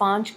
5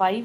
5।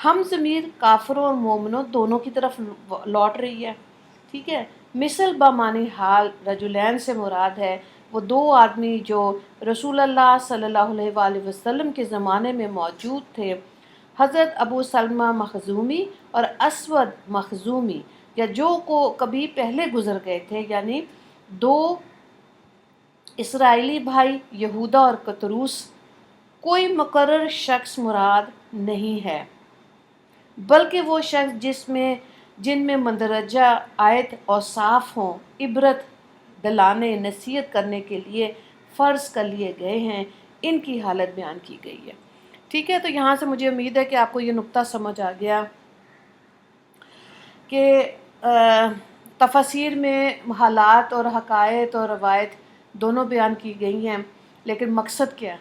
ہم ضمیر کافروں اور مومنوں دونوں کی طرف لوٹ رہی ہے، ٹھیک ہے۔ مثل بمعنی حال رجلین سے مراد ہے وہ دو آدمی جو رسول اللہ صلی اللہ علیہ وآلہ وسلم کے زمانے میں موجود تھے، حضرت ابو سلمہ مخزومی اور اسود مخزومی، یا جو کو کبھی پہلے گزر گئے تھے، یعنی دو اسرائیلی بھائی یہودا اور قطروس۔ کوئی مقرر شخص مراد نہیں ہے، بلکہ وہ شخص جن میں مندرجہ آیت اوصاف ہوں، عبرت دلانے نصیحت کرنے کے لیے فرض کر لیے گئے ہیں، ان کی حالت بیان کی گئی ہے، ٹھیک ہے۔ تو یہاں سے مجھے امید ہے کہ آپ کو یہ نقطہ سمجھ آ گیا کہ تفاسیر میں حالات اور حقائق اور روایت دونوں بیان کی گئی ہیں، لیکن مقصد کیا ہے؟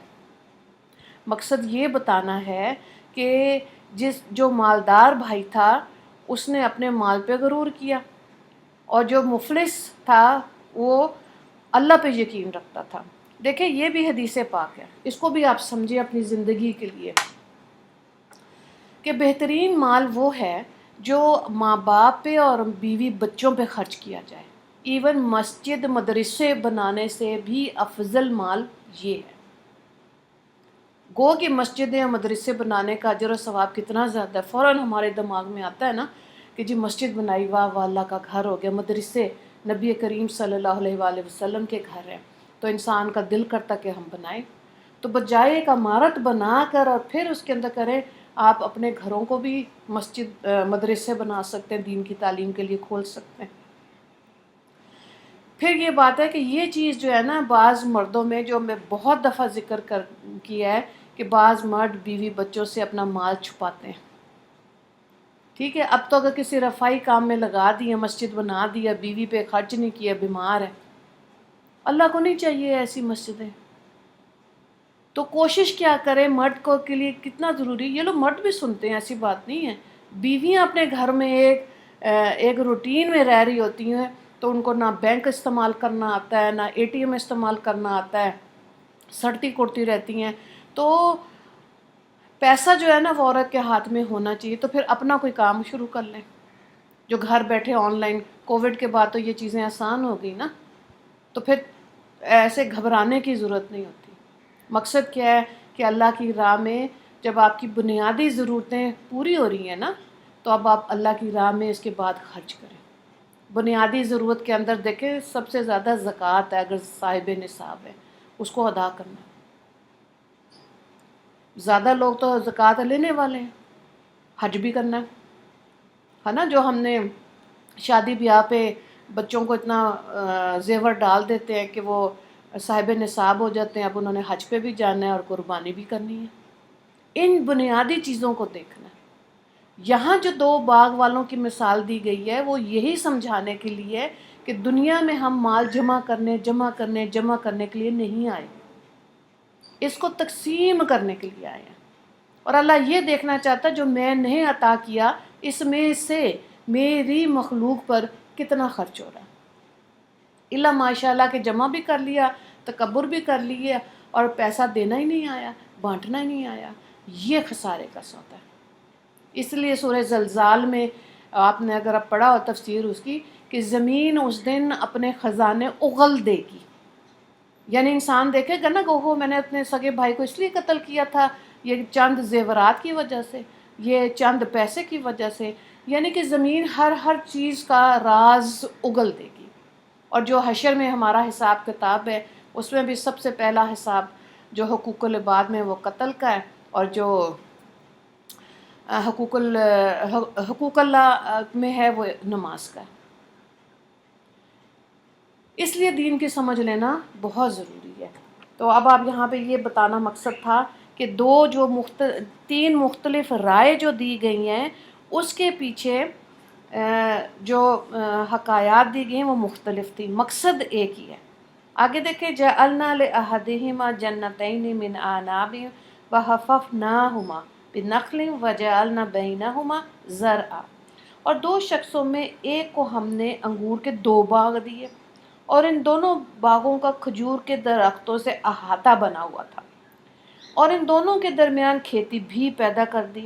مقصد یہ بتانا ہے کہ جو مالدار بھائی تھا اس نے اپنے مال پہ غرور کیا، اور جو مفلس تھا وہ اللہ پہ یقین رکھتا تھا۔ دیکھیں یہ بھی حدیث پاک ہے، اس کو بھی آپ سمجھیں اپنی زندگی کے لیے، کہ بہترین مال وہ ہے جو ماں باپ پہ اور بیوی بچوں پہ خرچ کیا جائے، ایون مسجد مدرسے بنانے سے بھی افضل مال یہ ہے۔ گو کہ مسجدیں اور مدرسے بنانے کا اجر و ثواب کتنا زیادہ ہے، فوراً ہمارے دماغ میں آتا ہے نا کہ جی مسجد بنائی، واہ واہ اللہ کا گھر ہو گیا، مدرسے نبی کریم صلی اللہ علیہ وآلہ وسلم کے گھر ہیں، تو انسان کا دل کرتا کہ ہم بنائیں۔ تو بجائے ایک عمارت بنا کر اور پھر اس کے اندر کریں، آپ اپنے گھروں کو بھی مسجد مدرسے بنا سکتے ہیں، دین کی تعلیم کے لیے کھول سکتے ہیں۔ پھر یہ بات ہے کہ یہ چیز جو ہے نا بعض مردوں میں، جو میں بہت دفعہ ذکر کیا ہے کہ بعض مرد بیوی بچوں سے اپنا مال چھپاتے ہیں، ٹھیک ہے۔ اب تو اگر کسی رفاہی کام میں لگا دیا، مسجد بنا دیا، بیوی پہ خرچ نہیں کیا، بیمار ہے، اللہ کو نہیں چاہیے ایسی مسجدیں۔ تو کوشش کیا کرے مرد کو کے لیے کتنا ضروری، یہ لوگ مرد بھی سنتے ہیں، ایسی بات نہیں ہے، بیویاں اپنے گھر میں ایک روٹین میں رہ رہی ہوتی ہیں، تو ان کو نہ بینک استعمال کرنا آتا ہے، نہ اے ٹی ایم استعمال کرنا آتا ہے، سڑتی کرتی رہتی ہیں۔ تو پیسہ جو ہے نا وہ عورت کے ہاتھ میں ہونا چاہیے، تو پھر اپنا کوئی کام شروع کر لیں، جو گھر بیٹھے آن لائن، کووڈ کے بعد تو یہ چیزیں آسان ہو گئی نا، تو پھر ایسے گھبرانے کی ضرورت نہیں ہوتی۔ مقصد کیا ہے کہ اللہ کی راہ میں جب آپ کی بنیادی ضرورتیں پوری ہو رہی ہیں نا، تو اب آپ اللہ کی راہ میں اس کے بعد خرچ کریں۔ بنیادی ضرورت کے اندر دیکھیں سب سے زیادہ زکوٰۃ ہے، اگر صاحب نصاب ہے اس کو ادا کرنا۔ زیادہ لوگ تو زکوٰۃ لینے والے ہیں، حج بھی کرنا ہے نا، جو ہم نے شادی بیاہ پہ بچوں کو اتنا زیور ڈال دیتے ہیں کہ وہ صاحب نصاب ہو جاتے ہیں، اب انہوں نے حج پہ بھی جانا ہے اور قربانی بھی کرنی ہے۔ ان بنیادی چیزوں کو دیکھنا ہے۔ یہاں جو دو باغ والوں کی مثال دی گئی ہے وہ یہی سمجھانے کے لیے کہ دنیا میں ہم مال جمع کرنے کے لیے نہیں آئے، اس کو تقسیم کرنے کے لیے آئے ہیں، اور اللہ یہ دیکھنا چاہتا ہے جو میں نے عطا کیا اس میں سے میری مخلوق پر کتنا خرچ ہو رہا ہے۔ اللہ ماشاء اللہ کہ جمع بھی کر لیا، تکبر بھی کر لیا، اور پیسہ دینا ہی نہیں آیا، بانٹنا ہی نہیں آیا، یہ خسارے کا سودا ہے۔ اس لیے سورہ زلزال میں آپ نے اگر اب پڑھا ہو تفسیر اس کی، کہ زمین اس دن اپنے خزانے اغل دے گی، یعنی انسان دیکھے گا نا کہ اوہو میں نے اپنے سگے بھائی کو اس لیے قتل کیا تھا، یہ چند زیورات کی وجہ سے، یہ چند پیسے کی وجہ سے، یعنی کہ زمین ہر چیز کا راز اگل دے گی۔ اور جو حشر میں ہمارا حساب کتاب ہے اس میں بھی سب سے پہلا حساب جو حقوق العباد میں وہ قتل کا ہے، اور جو حقوق اللہ میں ہے وہ نماز کا ہے۔ اس لیے دین کی سمجھ لینا بہت ضروری ہے۔ تو اب آپ یہاں پہ یہ بتانا مقصد تھا کہ تین مختلف رائے جو دی گئی ہیں اس کے پیچھے جو حکایات دی گئی ہیں وہ مختلف تھی، مقصد ایک ہی ہے۔ آگے دیکھیں، جعلنا لأحدہما جنتین من اعناب وحففناہما بنخل وجعلنا بینہما زرعا، اور دو شخصوں میں ایک کو ہم نے انگور کے 2 باغ دیے، اور ان دونوں باغوں کا کھجور کے درختوں سے احاطہ بنا ہوا تھا، اور ان دونوں کے درمیان کھیتی بھی پیدا کر دی۔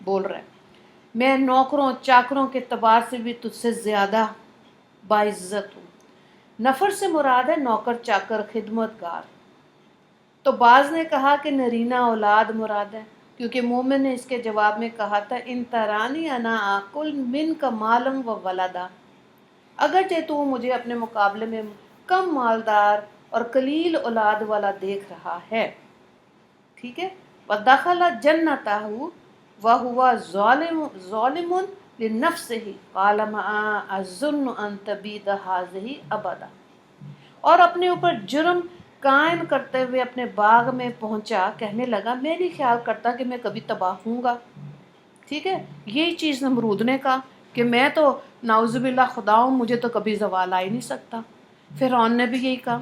بول رہے ہیں میں نوکروں چاکروں کے اعتبار سے بھی تجھ سے زیادہ باعزت ہوں. نفر سے مراد ہے نوکر چاکر خدمت گار. تو بعض نے کہا کہ نرینہ اولاد مراد ہے، کیونکہ مومن نے اس کے جواب میں کہا تھا ان ترانی انا آکل من کا مالم و ولدا، اگرچہ تو مجھے اپنے مقابلے میں کم مالدار اور قلیل اولاد والا دیکھ رہا ہے. ٹھیک ہے. وَدَخَلَ جَنَّتَهُ وَهُوَ ظَالِمٌ لِنَفْسِهِ قَالَ مَا أَظُنُّ أَن تَبِيدَ هَٰذِهِ أَبَدًا، اور اپنے اوپر جرم قائم کرتے ہوئے اپنے باغ میں پہنچا، کہنے لگا میں نہیں خیال کرتا کہ میں کبھی تباہ ہوں گا. ٹھیک ہے. یہی چیز نمرود نے کہا کہ میں تو نعوذ باللہ خدا ہوں، مجھے تو کبھی زوال آ ہی نہیں سکتا. فرعون نے بھی یہی کہا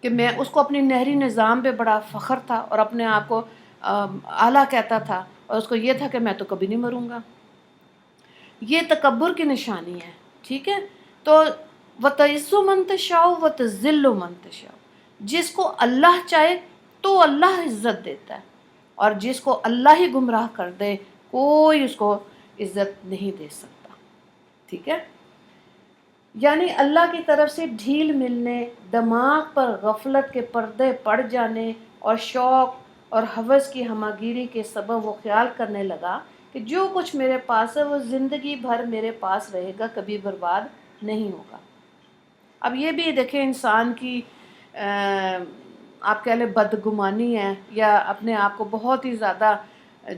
کہ میں اس کو اپنی نہری نظام پہ بڑا فخر تھا اور اپنے آپ کو اعلیٰ کہتا تھا، اور اس کو یہ تھا کہ میں تو کبھی نہیں مروں گا. یہ تکبر کی نشانی ہے. ٹھیک ہے. تو وَتَعِزُّ مَن تَشَاءُ وَتُذِلُّ مَن تَشَاءُ، جس کو اللہ چاہے تو اللہ عزت دیتا ہے، اور جس کو اللہ ہی گمراہ کر دے کوئی اس کو عزت نہیں دے سکتا. ٹھیک ہے. یعنی اللہ کی طرف سے ڈھیل ملنے، دماغ پر غفلت کے پردے پڑ جانے اور شوق اور ہوس کی ہماگیری کے سبب وہ خیال کرنے لگا کہ جو کچھ میرے پاس ہے وہ زندگی بھر میرے پاس رہے گا، کبھی برباد نہیں ہوگا. اب یہ بھی دیکھیں انسان کی آپ کہہ لیں بدگمانی ہے، یا اپنے آپ کو بہت ہی زیادہ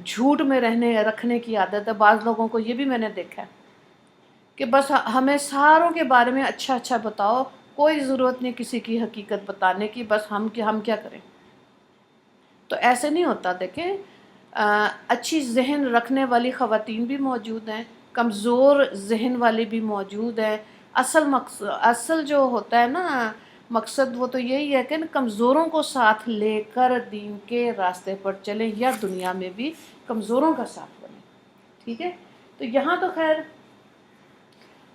جھوٹ میں رکھنے کی عادت ہے. بعض لوگوں کو یہ بھی میں نے دیکھا ہے کہ بس ہمیں ساروں کے بارے میں اچھا اچھا بتاؤ، کوئی ضرورت نہیں کسی کی حقیقت بتانے کی، بس ہم کیا کریں. تو ایسے نہیں ہوتا. دیکھیں اچھی ذہن رکھنے والی خواتین بھی موجود ہیں، کمزور ذہن والی بھی موجود ہیں. اصل جو ہوتا ہے نا مقصد، وہ تو یہی ہے کہ کمزوروں کو ساتھ لے کر دین کے راستے پر چلیں، یا دنیا میں بھی کمزوروں کا ساتھ بنیں. ٹھیک ہے. تو یہاں تو خیر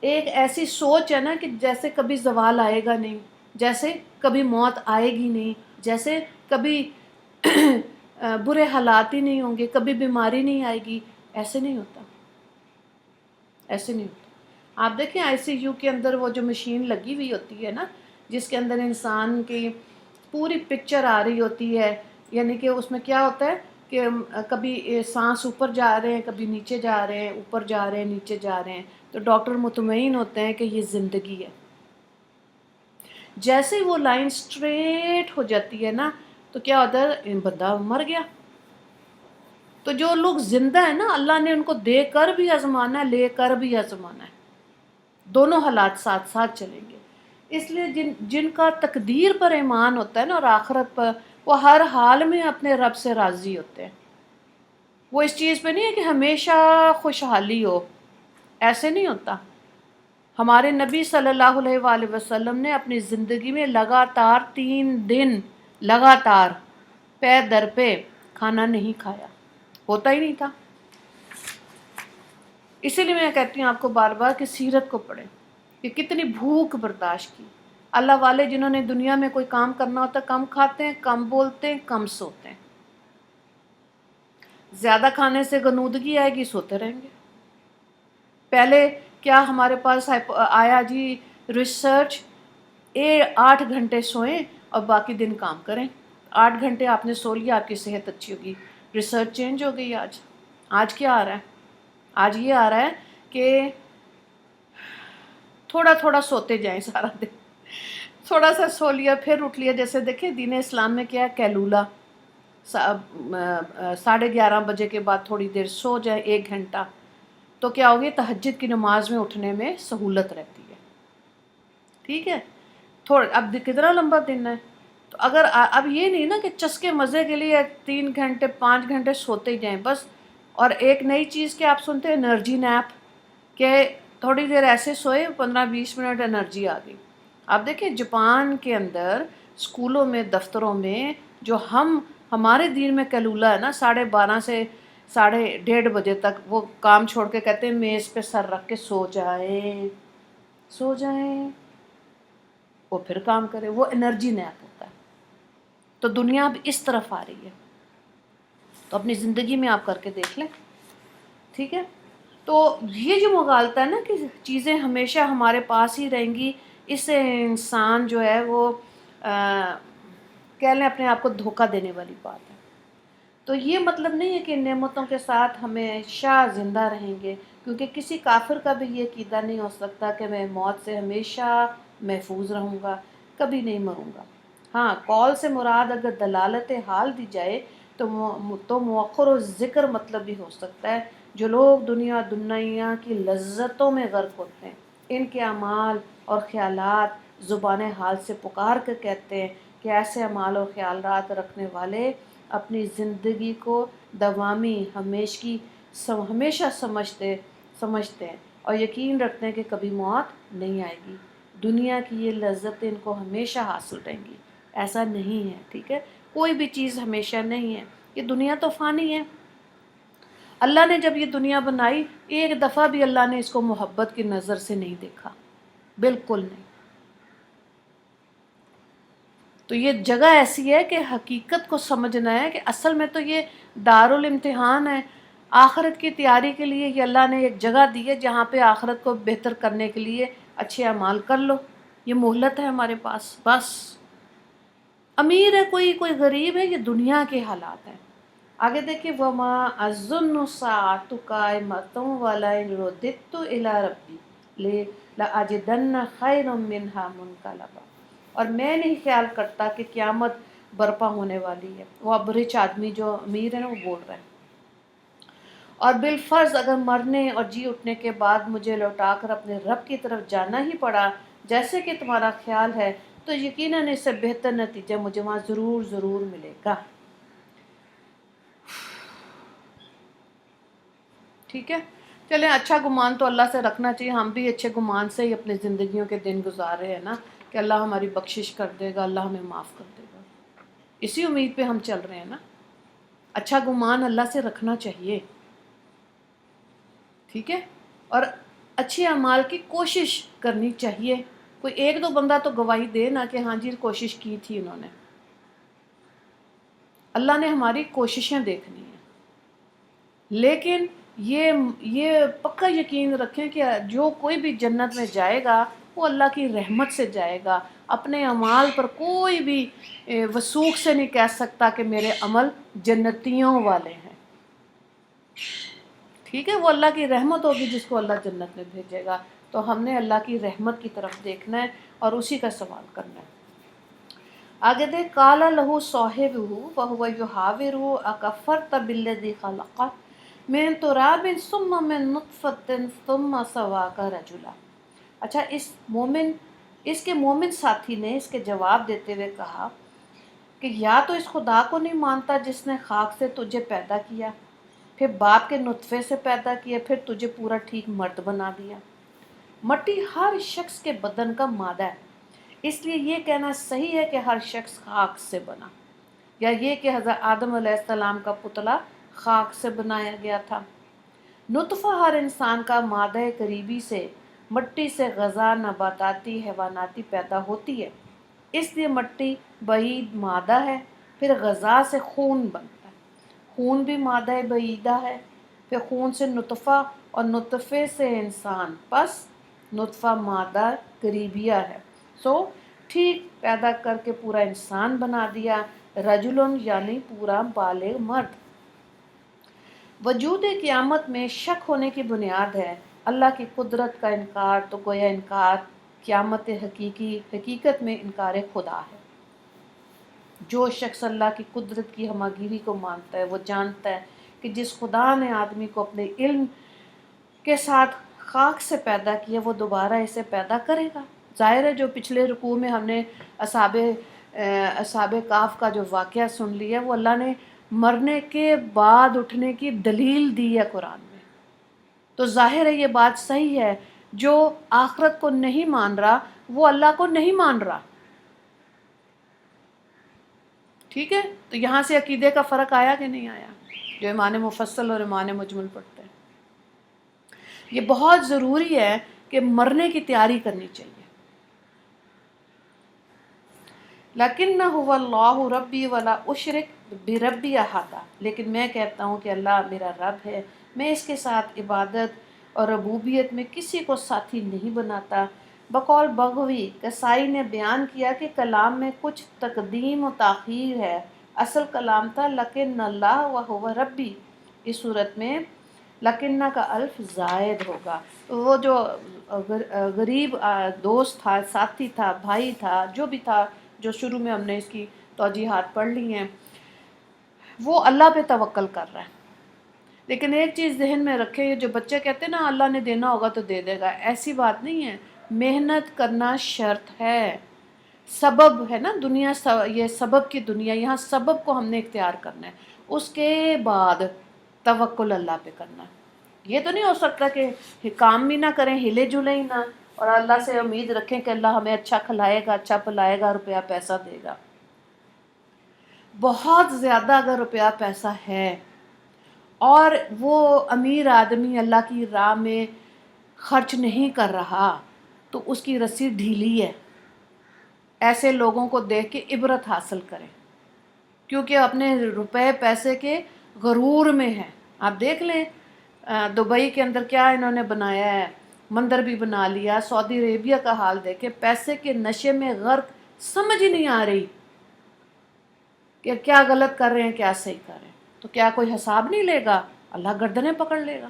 ایک ایسی سوچ ہے نا کہ جیسے کبھی زوال آئے گا نہیں، جیسے کبھی موت آئے گی نہیں، جیسے کبھی برے حالات ہی نہیں ہوں گے، کبھی بیماری نہیں آئے گی. ایسے نہیں ہوتا. ایسے نہیں ہوتا. آپ دیکھیں ICU کے اندر وہ جو مشین لگی ہوئی ہوتی ہے نا، جس کے اندر انسان کی پوری پکچر آ رہی ہوتی ہے، یعنی کہ اس میں کیا ہوتا ہے کہ کبھی سانس اوپر جا رہے ہیں، کبھی نیچے جا رہے ہیں، اوپر جا رہے ہیں، نیچے جا رہے ہیں، تو ڈاکٹر مطمئن ہوتے ہیں کہ یہ زندگی ہے. جیسے وہ لائن سٹریٹ ہو جاتی ہے نا، تو کیا ہوتا ہے بندہ مر گیا. تو جو لوگ زندہ ہیں نا، اللہ نے ان کو دے کر بھی آزمانا ہے، لے کر بھی آزمانا ہے. دونوں حالات ساتھ ساتھ چلیں گے. اس لیے جن کا تقدیر پر ایمان ہوتا ہے نا اور آخرت پر، وہ ہر حال میں اپنے رب سے راضی ہوتے ہیں. وہ اس چیز پہ نہیں ہے کہ ہمیشہ خوشحالی ہو، ایسے نہیں ہوتا. ہمارے نبی صلی اللہ علیہ وآلہ وسلم نے اپنی زندگی میں لگاتار 3 دن لگاتار پے در پہ کھانا نہیں کھایا، ہوتا ہی نہیں تھا. اسی لیے میں کہتی ہوں آپ کو بار بار کہ سیرت کو پڑھیں کہ کتنی بھوک برداشت کی. اللہ والے جنہوں نے دنیا میں کوئی کام کرنا ہوتا کم کھاتے ہیں، کم بولتے ہیں، کم سوتے ہیں. زیادہ کھانے سے غنودگی آئے گی، سوتے رہیں گے. پہلے کیا ہمارے پاس آیا جی ریسرچ 8 گھنٹے سوئیں اور باقی دن کام کریں. 8 گھنٹے آپ نے سو لیا، آپ کی صحت اچھی ہوگی. ریسرچ چینج ہو گئی. آج کیا آ رہا ہے؟ آج یہ آ رہا ہے کہ تھوڑا تھوڑا سوتے جائیں سارا دن. تھوڑا سا سو لیا پھر اٹھ لیا. جیسے دیکھیں دین اسلام میں کیا ہے، قیلولہ 11:30 بجے کے بعد تھوڑی دیر سو جائیں 1 گھنٹہ، تو کیا ہوگی تہجد کی نماز میں اٹھنے میں سہولت رہتی ہے. ٹھیک ہے. اب کتنا لمبا دن ہے. تو اگر اب یہ نہیں نا کہ چسکے مزے کے لیے 3 گھنٹے 5 گھنٹے سوتے جائیں بس. اور ایک نئی چیز کہ آپ سنتے ہیں انرجی نیپ، کہ تھوڑی دیر ایسے سوئے 15-20 منٹ انرجی آ گئی. آپ دیکھیں جاپان کے اندر اسکولوں میں دفتروں میں جو ہمارے دین میں قیلولہ ہے نا، 12:30 سے 1:30 بجے تک وہ کام چھوڑ کے کہتے ہیں میز پہ سر رکھ کے سو جائیں وہ پھر کام کرے. وہ انرجی نیپ ہوتا ہے. تو دنیا اب اس طرف آ رہی ہے. تو اپنی زندگی میں آپ کر کے دیکھ لیں. ٹھیک ہے؟ تو یہ جو مغالطہ ہے نا کہ چیزیں ہمیشہ ہمارے پاس ہی رہیں گی، اس سے انسان جو ہے وہ کہہ لیں اپنے آپ کو دھوکہ دینے والی بات ہے۔ تو یہ مطلب نہیں ہے کہ نعمتوں کے ساتھ ہمیشہ زندہ رہیں گے، کیونکہ کسی کافر کا بھی یہ عقیدہ نہیں ہو سکتا کہ میں موت سے ہمیشہ محفوظ رہوں گا، کبھی نہیں مروں گا۔ ہاں، قول سے مراد اگر دلالت حال دی جائے تو مؤخر و ذکر مطلب بھی ہو سکتا ہے۔ جو لوگ دنیا کی لذتوں میں غرق ہوتے ہیں، ان کے اعمال اور خیالات زبان حال سے پکار کر کہتے ہیں کہ ایسے اعمال اور خیالات رکھنے والے اپنی زندگی کو دوامی ہمیشہ سمجھتے ہیں اور یقین رکھتے ہیں کہ کبھی موت نہیں آئے گی، دنیا کی یہ لذتیں ان کو ہمیشہ حاصل رہیں گی۔ ایسا نہیں ہے، ٹھیک ہے؟ کوئی بھی چیز ہمیشہ نہیں ہے، یہ دنیا تو فانی ہے۔ اللہ نے جب یہ دنیا بنائی، ایک دفعہ بھی اللہ نے اس کو محبت کی نظر سے نہیں دیکھا، بالکل نہیں۔ تو یہ جگہ ایسی ہے کہ حقیقت کو سمجھنا ہے کہ اصل میں تو یہ دارالامتحان ہے، آخرت کی تیاری کے لیے یہ اللہ نے ایک جگہ دی ہے جہاں پہ آخرت کو بہتر کرنے کے لیے اچھے اعمال کر لو، یہ مہلت ہے ہمارے پاس بس۔ امیر ہے کوئی غریب ہے، یہ دنیا کے حالات ہیں۔ آگے دیکھیں، وما اظن الساعۃ قائمۃ ولئن رددت الی ربی لاجدن خیرا منہا منقلبا، اور میں نہیں خیال کرتا کہ قیامت برپا ہونے والی ہے۔ وہ اب رچ آدمی جو امیر ہے نا، وہ بول رہا ہے، اور بالفرض اگر مرنے اور جی اٹھنے کے بعد مجھے لوٹا کر اپنے رب کی طرف جانا ہی پڑا جیسے کہ تمہارا خیال ہے، تو یقیناً اس سے بہتر نتیجہ مجھے وہاں ضرور ملے گا۔ ٹھیک ہے، چلیں، اچھا گمان تو اللہ سے رکھنا چاہیے۔ ہم بھی اچھے گمان سے ہی اپنے زندگیوں کے دن گزار رہے ہیں نا، کہ اللہ ہماری بخشش کر دے گا، اللہ ہمیں معاف کر دے گا، اسی امید پہ ہم چل رہے ہیں نا۔ اچھا گمان اللہ سے رکھنا چاہیے، ٹھیک ہے، اور اچھے اعمال کی کوشش کرنی چاہیے۔ کوئی ایک دو بندہ تو گواہی دے نا کہ ہاں جی کوشش کی تھی انہوں نے۔ اللہ نے ہماری کوششیں دیکھنی ہیں، لیکن یہ پکا یقین رکھیں کہ جو کوئی بھی جنت میں جائے گا وہ اللہ کی رحمت سے جائے گا۔ اپنے اعمال پر کوئی بھی وثوق سے نہیں کہہ سکتا کہ میرے عمل جنتیوں والے ہیں، ٹھیک ہے؟ وہ اللہ کی رحمت ہوگی جس کو اللہ جنت میں بھیجے گا۔ تو ہم نے اللہ کی رحمت کی طرف دیکھنا ہے اور اسی کا سوال کرنا ہے۔ آگے دے، قال لہ صاحبہ وہو یحاورہ اکفرت بالذی خلقک من تراب ثم من نطفۃ ثم سواک رجلا۔ اچھا، اس کے مومن ساتھی نے اس کے جواب دیتے ہوئے کہا کہ یا تو اس خدا کو نہیں مانتا جس نے خاک سے تجھے پیدا کیا، پھر باپ کے نطفے سے پیدا کیا، پھر تجھے پورا ٹھیک مرد بنا دیا۔ مٹی ہر شخص کے بدن کا مادہ ہے، اس لیے یہ کہنا صحیح ہے کہ ہر شخص خاک سے بنا، یا یہ کہ حضرت آدم علیہ السلام کا پتلا خاک سے بنایا گیا تھا۔ نطفہ ہر انسان کا مادہ قریبی سے، مٹی سے غذا نباتاتی حیواناتی پیدا ہوتی ہے، اس لیے مٹی بعید مادہ ہے۔ پھر غذا سے خون بنتا ہے، خون بھی مادہ بعیدہ ہے، پھر خون سے نطفہ اور نطفے سے انسان، پس نطفہ مادہ قریبیہ ہے۔ ٹھیک پیدا کر کے پورا انسان بنا دیا، رجلن یعنی پورا بالغ مرد۔ وجود قیامت میں شک ہونے کی بنیاد ہے اللہ کی قدرت کا انکار، تو گویا انکار قیامت حقیقت میں انکار خدا ہے۔ جو شخص اللہ کی قدرت کی ہماگیری کو مانتا ہے وہ جانتا ہے کہ جس خدا نے آدمی کو اپنے علم کے ساتھ خاک سے پیدا کیا وہ دوبارہ اسے پیدا کرے گا۔ ظاہر ہے جو پچھلے رکوع میں ہم نے اصحاب کہف کا جو واقعہ سن لیا، وہ اللہ نے مرنے کے بعد اٹھنے کی دلیل دی ہے قرآن میں۔ تو ظاہر ہے یہ بات صحیح ہے، جو آخرت کو نہیں مان رہا وہ اللہ کو نہیں مان رہا، ٹھیک ہے؟ تو یہاں سے عقیدے کا فرق آیا کہ نہیں آیا، جو ایمان مفصل اور ایمان مجمل پڑھتے ہیں؟ یہ بہت ضروری ہے کہ مرنے کی تیاری کرنی چاہیے۔ لیکن هو اللہ ربی ولا اشرک بربی احد، لیکن میں کہتا ہوں کہ اللہ میرا رب ہے میں اس کے ساتھ عبادت اور ربوبیت میں کسی کو ساتھی نہیں بناتا۔ بقول بغوی کسائی نے بیان کیا کہ کلام میں کچھ تقدیم و تاخیر ہے، اصل کلام تھا لکن اللہ وہو ربی، اس صورت میں لکنہ کا الف زائد ہوگا۔ وہ جو غریب دوست تھا، ساتھی تھا، بھائی تھا، جو بھی تھا، جو شروع میں ہم نے اس کی توجیحات پڑھ لی ہیں، وہ اللہ پہ توکل کر رہا ہے۔ لیکن ایک چیز ذہن میں رکھے، یہ جو بچے کہتے ہیں نا اللہ نے دینا ہوگا تو دے دے گا، ایسی بات نہیں ہے۔ محنت کرنا شرط ہے، سبب ہے نا دنیا، یہ سبب کی دنیا، یہاں سبب کو ہم نے اختیار کرنا ہے، اس کے بعد توکل اللہ پہ کرنا ہے۔ یہ تو نہیں ہو سکتا کہ کام بھی نہ کریں، ہلے جلیں ہی نہ، اور اللہ سے امید رکھیں کہ اللہ ہمیں اچھا کھلائے گا، اچھا پلائے گا، روپیہ پیسہ دے گا۔ بہت زیادہ اگر روپیہ پیسہ ہے اور وہ امیر آدمی اللہ کی راہ میں خرچ نہیں کر رہا تو اس کی رسی ڈھیلی ہے۔ ایسے لوگوں کو دیکھ کے عبرت حاصل کریں، کیونکہ اپنے روپے پیسے کے غرور میں ہیں۔ آپ دیکھ لیں دبئی کے اندر کیا انہوں نے بنایا ہے، مندر بھی بنا لیا۔ سعودی عربیہ کا حال دیکھیں، پیسے کے نشے میں غرق، سمجھ ہی نہیں آ رہی کہ کیا غلط کر رہے ہیں کیا صحیح کر رہے ہیں۔ تو کیا کوئی حساب نہیں لے گا؟ اللہ گردنیں پکڑ لے گا۔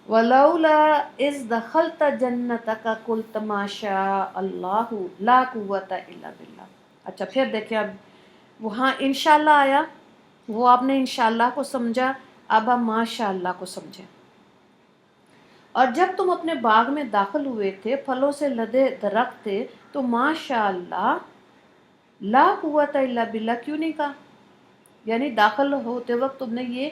وَلَوْلَا إِذْ دَخَلْتَ جَنَّتَكَ قُلْتَ مَا شَاءَ اللَّهُ لَا قُوَّةَ إِلَّا بِاللَّهِ۔ اچھا پھر دیکھیں، اب وہاں انشاءاللہ آیا، وہ آپ نے انشاءاللہ کو سمجھا، اب آپ ماشاءاللہ کو سمجھیں۔ اور جب تم اپنے باغ میں داخل ہوئے تھے، پھلوں سے لدے درخت تھے، تو ماشاءاللہ لا قوت الا باللہ کیوں نہیں کہا؟ یعنی داخل ہوتے وقت تم نے یہ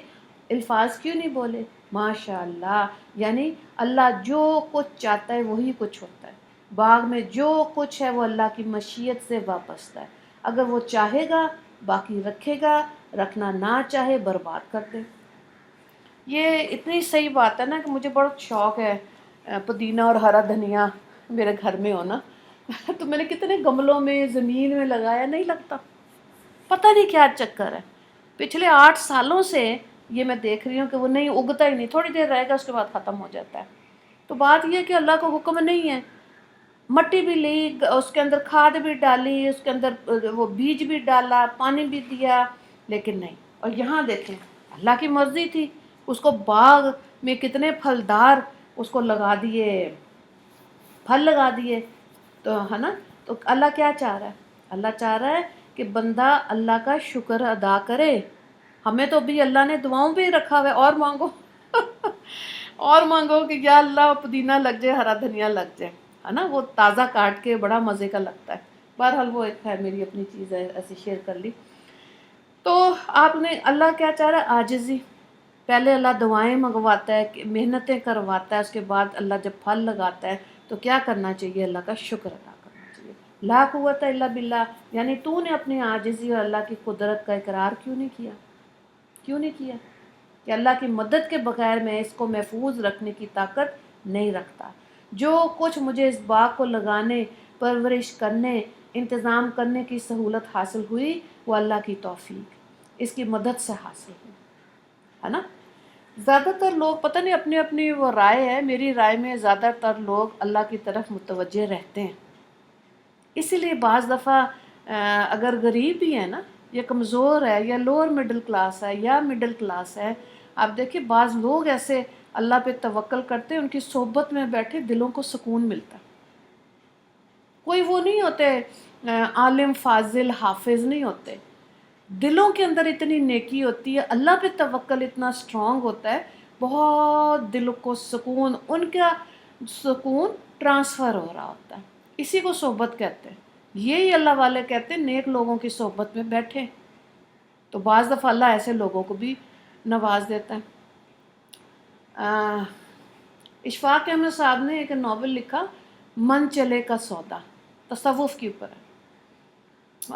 الفاظ کیوں نہیں بولے؟ ماشاءاللہ، یعنی اللہ جو کچھ چاہتا ہے وہی کچھ ہوتا ہے۔ باغ میں جو کچھ ہے وہ اللہ کی مشیت سے وابستہ ہے۔ اگر وہ چاہے گا باقی رکھے گا، رکھنا نہ چاہے برباد کر دے۔ یہ اتنی صحیح بات ہے نا کہ مجھے بڑا شوق ہے پودینہ اور ہرا دھنیا میرے گھر میں ہونا۔ تو میں نے کتنے گملوں میں زمین میں لگایا، نہیں لگتا، پتہ نہیں کیا چکر ہے۔ پچھلے 8 سالوں سے یہ میں دیکھ رہی ہوں کہ وہ نہیں اگتا ہی نہیں، تھوڑی دیر رہے گا اس کے بعد ختم ہو جاتا ہے۔ تو بات یہ ہے کہ اللہ کا حکم نہیں ہے، مٹی بھی لی، اس کے اندر کھاد بھی ڈالی، اس کے اندر وہ بیج بھی ڈالا، پانی بھی دیا، لیکن نہیں۔ اور یہاں دیکھیں اللہ کی مرضی تھی، اس کو باغ میں کتنے پھلدار اس کو لگا دیے، پھل لگا دیے، تو ہے نا۔ تو اللہ کیا چاہ رہا ہے؟ اللہ چاہ رہا ہے کہ بندہ اللہ کا شکر ادا کرے۔ ہمیں تو بھی اللہ نے دعاؤں پہ ہی رکھا ہوا ہے، اور مانگو اور مانگو کہ یا اللہ پودینہ لگ جائے، ہرا دھنیا لگ جائے، ہے نا، وہ تازہ کاٹ کے بڑا مزے کا لگتا ہے۔ بہرحال وہ ایک ہے، میری اپنی چیز ہے، ایسی شیئر کر لی۔ تو آپ نے، اللہ کیا چاہ رہا ہے؟ عاجزی۔ پہلے اللہ دعائیں منگواتا ہے، محنتیں کرواتا ہے، اس کے بعد اللہ جب پھل لگاتا ہے تو کیا کرنا چاہیے؟ اللہ کا شکر ادا کرنا چاہیے۔ لا قوت الا باللہ، یعنی تو نے اپنی عاجزی اور اللہ کی قدرت کا اقرار کیوں نہیں کیا؟ کیوں نہیں کیا کہ اللہ کی مدد کے بغیر میں اس کو محفوظ رکھنے کی طاقت نہیں رکھتا۔ جو کچھ مجھے اس باغ کو لگانے، پرورش کرنے، انتظام کرنے کی سہولت حاصل ہوئی وہ اللہ کی توفیق، اس کی مدد سے حاصل ہوئی، ہے نا۔ زیادہ تر لوگ پتہ نہیں، اپنی اپنی وہ رائے ہے، میری رائے میں زیادہ تر لوگ اللہ کی طرف متوجہ رہتے ہیں۔ اسی لیے بعض دفعہ اگر غریب بھی ہے نا، یا کمزور ہے، یا لوور مڈل کلاس ہے، یا مڈل کلاس ہے، آپ دیکھیں بعض لوگ ایسے اللہ پہ توکل کرتے ہیں، ان کی صحبت میں بیٹھے دلوں کو سکون ملتا ہے۔ کوئی وہ نہیں ہوتے عالم فاضل حافظ نہیں ہوتے، دلوں کے اندر اتنی نیکی ہوتی ہے، اللہ پہ توکل اتنا اسٹرانگ ہوتا ہے، بہت دل کو سکون، ان کا سکون ٹرانسفر ہو رہا ہوتا ہے۔ اسی کو صحبت کہتے ہیں۔ یہی اللہ والے کہتے ہیں نیک لوگوں کی صحبت میں بیٹھے، تو بعض دفعہ اللہ ایسے لوگوں کو بھی نواز دیتا ہے۔ اشفاق احمد صاحب نے ایک ناول لکھا، من چلے کا سودا، تصوف کے اوپر ہے۔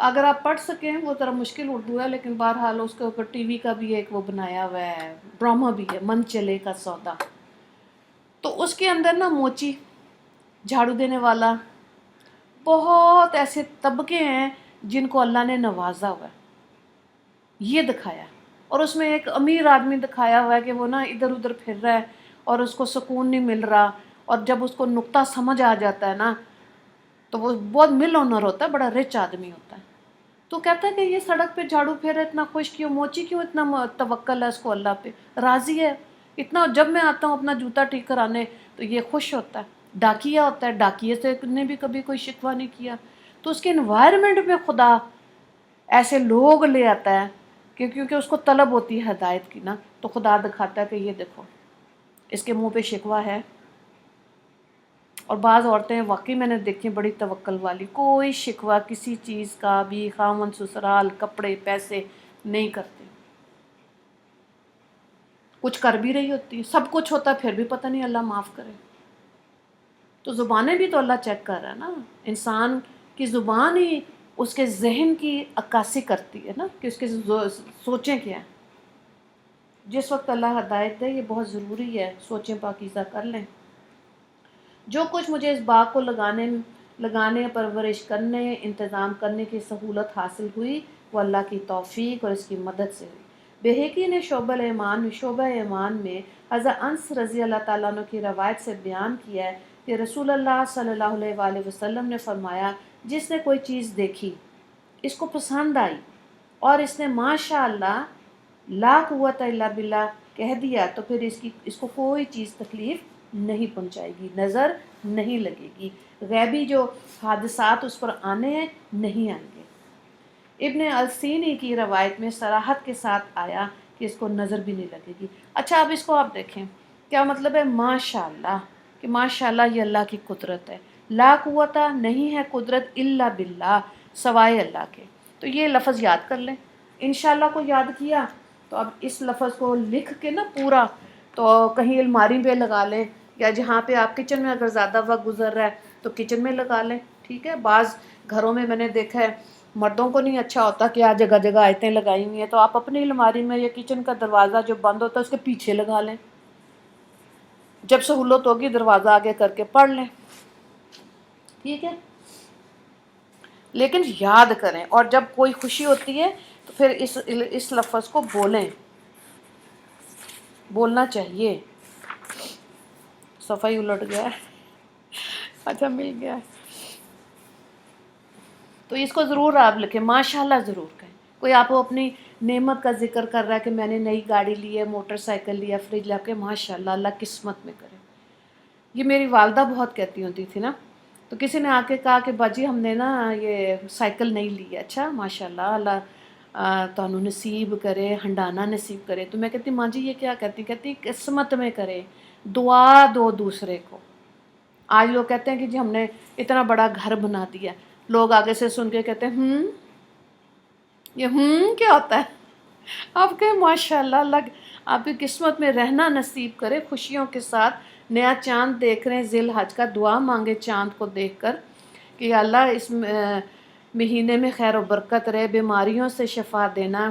اگر آپ پڑھ سکیں، وہ ذرا مشکل اردو ہے، لیکن بہرحال اس کے اوپر ٹی وی کا بھی ایک وہ بنایا ہوا ہے، ڈرامہ بھی ہے، من چلے کا سودا۔ تو اس کے اندر نا موچی، جھاڑو دینے والا، بہت ایسے طبقے ہیں جن کو اللہ نے نوازا ہوا ہے، یہ دکھایا۔ اور اس میں ایک امیر آدمی دکھایا ہوا ہے کہ وہ نا ادھر ادھر پھر رہا ہے اور اس کو سکون نہیں مل رہا، اور جب اس کو نقطہ سمجھ آ جاتا ہے نا تو وہ بہت مل آنر ہوتا ہے، بڑا رچ آدمی ہوتا ہے۔ تو کہتا ہے کہ یہ سڑک پہ جھاڑو پھیرا اتنا خوش کیوں، موچی کیوں اتنا توکل ہے اس کو اللہ پہ، راضی ہے اتنا، جب میں آتا ہوں اپنا جوتا ٹھیک کرانے تو یہ خوش ہوتا ہے۔ ڈاکیا ہوتا ہے، ڈاکیے سے نے بھی کبھی کوئی شکوہ نہیں کیا۔ تو اس کے انوائرمنٹ میں خدا ایسے لوگ لے آتا ہے کہ کیونکہ اس کو طلب ہوتی ہے ہدایت کی نا، تو خدا دکھاتا ہے کہ یہ دیکھو اس کے منہ پہ شکوہ ہے۔ اور بعض عورتیں واقعی میں نے دیکھی بڑی توکل والی، کوئی شکوہ کسی چیز کا بھی، خامن سسرال کپڑے پیسے نہیں کرتے، کچھ کر بھی رہی ہوتی ہے، سب کچھ ہوتا ہے پھر بھی پتہ نہیں اللہ معاف کرے۔ تو زبانیں بھی تو اللہ چیک کر رہا ہے نا، انسان کی زبان ہی اس کے ذہن کی عکاسی کرتی ہے نا کہ اس کے سوچیں کیا ہیں۔ جس وقت اللہ ہدایت دے یہ بہت ضروری ہے، سوچیں پاکیزہ کر لیں۔ جو کچھ مجھے اس باغ کو لگانے پرورش کرنے انتظام کرنے کی سہولت حاصل ہوئی وہ اللہ کی توفیق اور اس کی مدد سے ہوئی۔ بہقی نے شعبہ ایمان میں حضرت انس رضی اللہ تعالیٰ عنہ کی روایت سے بیان کیا ہے کہ رسول اللہ صلی اللہ علیہ وآلہ وسلم نے فرمایا، جس نے کوئی چیز دیکھی اس کو پسند آئی اور اس نے ماشاء اللہ لا قوت الا باللہ کہہ دیا تو پھر اس کو کوئی چیز تکلیف نہیں پہنچائے گی، نظر نہیں لگے گی، غیبی جو حادثات اس پر آنے ہیں نہیں آئیں گے۔ ابن السینی کی روایت میں صراحت کے ساتھ آیا کہ اس کو نظر بھی نہیں لگے گی۔ اچھا اب اس کو آپ دیکھیں کیا مطلب ہے ماشاءاللہ، کہ ماشاءاللہ یہ اللہ کی قدرت ہے، لا قوت نہیں ہے قدرت الا باللہ سوائے اللہ کے۔ تو یہ لفظ یاد کر لیں، انشاءاللہ کو یاد کیا تو اب اس لفظ کو لکھ کے نا پورا تو کہیں الماری پہ لگا لیں، یا جہاں پہ آپ کچن میں اگر زیادہ وقت گزر رہا ہے تو کچن میں لگا لیں، ٹھیک ہے۔ بعض گھروں میں نے دیکھا ہے مردوں کو نہیں اچھا ہوتا کہ آج جگہ جگہ آیتیں لگائی ہوئی ہیں، تو آپ اپنی الماری میں یا کچن کا دروازہ جو بند ہوتا ہے اس کے پیچھے لگا لیں، جب سہولت ہوگی دروازہ آگے کر کے پڑھ لیں، ٹھیک ہے۔ لیکن یاد کریں، اور جب کوئی خوشی ہوتی ہے تو پھر اس لفظ کو بولیں، بولنا چاہیے۔ صفحہ ہی الٹ گیا ہے، اچھا مل گیا ہے۔ تو اس کو ضرور آپ لکھیں، ماشاءاللہ ضرور کہیں۔ کوئی آپ کو اپنی نعمت کا ذکر کر رہا ہے کہ میں نے نئی گاڑی لی ہے، موٹر سائیکل لیا، فریج لا کے، ماشاءاللہ اللہ قسمت میں کرے۔ یہ میری والدہ بہت کہتی ہوتی تھی نا، تو کسی نے آ کے کہا کہ باجی ہم نے نا یہ سائیکل نہیں لی ہے، اچھا ماشاءاللہ اللہ تانوں نصیب کرے، ہنڈانا نصیب کرے۔ تو میں کہتی ماں جی یہ کیا کہتی قسمت میں کرے، دعا دو دوسرے کو۔ آج لوگ کہتے ہیں کہ جی ہم نے اتنا بڑا گھر بنا دیا، لوگ آگے سے سن کے کہتے ہیں یہ کیا ہوتا ہے؟ آپ کہیں ماشاءاللہ اللہ آپ کی قسمت میں رہنا نصیب کرے، خوشیوں کے ساتھ نیا چاند دیکھ رہے ہیں ذی الحج کا، دعا مانگے چاند کو دیکھ کر کہ یا اللہ اس مہینے میں خیر و برکت رہے، بیماریوں سے شفا دینا،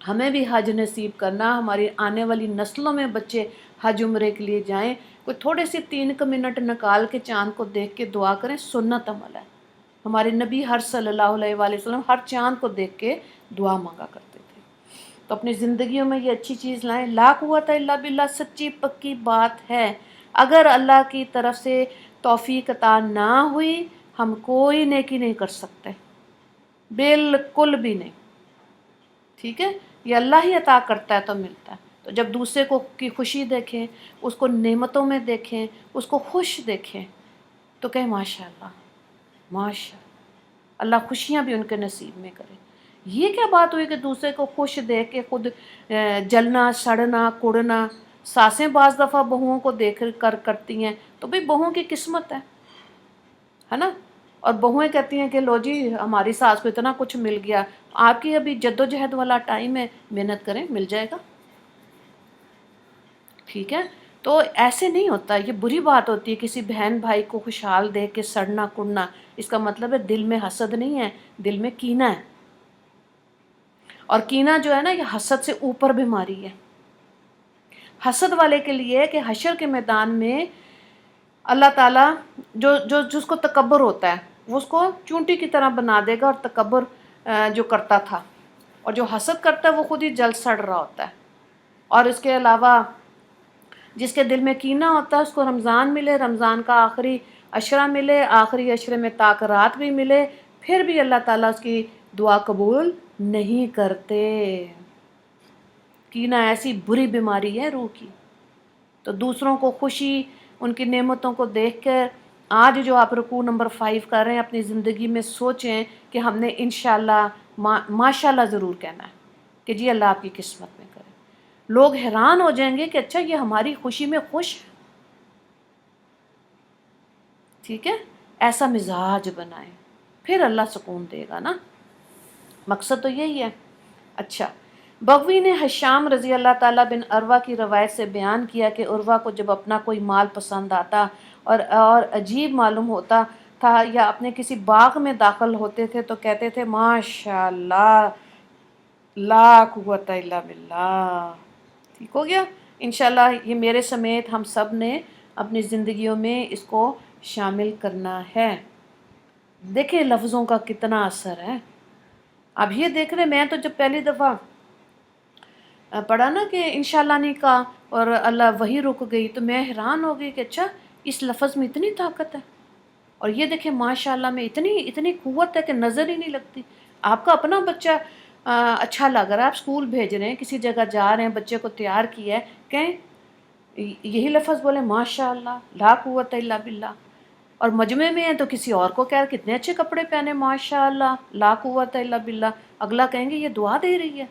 ہمیں بھی حج نصیب کرنا، ہماری آنے والی نسلوں میں بچے حج عمرے کے لیے جائیں۔ کوئی تھوڑے سے 3 منٹ نکال کے چاند کو دیکھ کے دعا کریں، سنت عمل ہے۔ ہمارے نبی ہر صلی اللہ علیہ وآلہ وسلم ہر چاند کو دیکھ کے دعا مانگا کرتے تھے۔ تو اپنی زندگیوں میں یہ اچھی چیز لائیں، لا قوت الا باللہ سچی پکی بات ہے۔ اگر اللہ کی طرف سے توفیق عطا نہ ہوئی ہم کوئی نیکی نہیں کر سکتے، بالکل بھی نہیں، ٹھیک ہے۔ یہ اللہ ہی عطا کرتا ہے تو ملتا ہے۔ تو جب دوسرے کو کی خوشی دیکھیں، اس کو نعمتوں میں دیکھیں، اس کو خوش دیکھیں تو کہیں ماشاءاللہ ماشاءاللہ اللہ خوشیاں بھی ان کے نصیب میں کرے۔ یہ کیا بات ہوئی کہ دوسرے کو خوش دیکھ کے خود جلنا سڑنا کڑنا؟ ساسیں بعض دفعہ بہوؤں کو دیکھ کر کرتی ہیں تو بھئی بہوؤں کی قسمت ہے نا، اور بہویں کہتی ہیں کہ لو جی ہماری ساس کو اتنا کچھ مل گیا، آپ کی ابھی جد و جہد والا ٹائم ہے، محنت کریں مل جائے گا، ٹھیک ہے۔ تو ایسے نہیں ہوتا، یہ بری بات ہوتی ہے کسی بہن بھائی کو خوشحال دیکھ کے سڑنا کڑنا، اس کا مطلب ہے دل میں حسد نہیں ہے، دل میں کینہ ہے، اور کینہ جو ہے نا یہ حسد سے اوپر بیماری ہے۔ حسد والے کے لیے کہ حشر کے میدان میں اللہ تعالیٰ جو اس کو تکبر ہوتا ہے وہ اس کو چونٹی کی طرح بنا دے گا، اور تکبر جو کرتا تھا اور جو حسد کرتا ہے وہ خود ہی جل سڑ رہا ہوتا ہے. اور اس کے علاوہ جس کے دل میں کینہ ہوتا ہے اس کو رمضان ملے، رمضان کا آخری عشرہ ملے، آخری عشرے میں طاق رات بھی ملے، پھر بھی اللہ تعالیٰ اس کی دعا قبول نہیں کرتے. کینہ ایسی بری بیماری ہے روح کی. تو دوسروں کو خوشی، ان کی نعمتوں کو دیکھ کر آج جو آپ رکوع نمبر 5 کر رہے ہیں اپنی زندگی میں سوچیں کہ ہم نے انشاءاللہ ماشاءاللہ ضرور کہنا ہے کہ جی اللہ آپ کی قسمت میں کرے. لوگ حیران ہو جائیں گے کہ اچھا یہ ہماری خوشی میں خوش ہے. ٹھیک ہے، ایسا مزاج بنائیں، پھر اللہ سکون دے گا نا. مقصد تو یہی ہے. اچھا، بغوی نے حشام رضی اللہ تعالیٰ بن عروہ کی روایت سے بیان کیا کہ عروہ کو جب اپنا کوئی مال پسند آتا اور عجیب معلوم ہوتا تھا یا اپنے کسی باغ میں داخل ہوتے تھے تو کہتے تھے ماشاء اللہ لا قوت الا باللہ. ٹھیک ہو گیا. انشاءاللہ یہ میرے سمیت ہم سب نے اپنی زندگیوں میں اس کو شامل کرنا ہے. دیکھیں لفظوں کا کتنا اثر ہے. اب یہ دیکھ رہے، میں تو جب پہلی دفعہ پڑھا نا کہ انشاءاللہ نہیں کہا اور اللہ وہی رک گئی تو میں حیران ہو گئی کہ اچھا اس لفظ میں اتنی طاقت ہے. اور یہ دیکھیں ماشاءاللہ میں اتنی قوت ہے کہ نظر ہی نہیں لگتی. آپ کا اپنا بچہ اچھا لگ رہا ہے، آپ اسکول بھیج رہے ہیں، کسی جگہ جا رہے ہیں، بچے کو تیار کیا ہے، کہیں یہی لفظ بولے ماشاءاللہ لا قوت الا باللہ. اور مجمع میں ہیں تو کسی اور کو کہہ کتنے اچھے کپڑے پہنے ماشاءاللہ لا قوت الا باللہ، اگلا کہیں گے یہ دعا دے رہی ہے.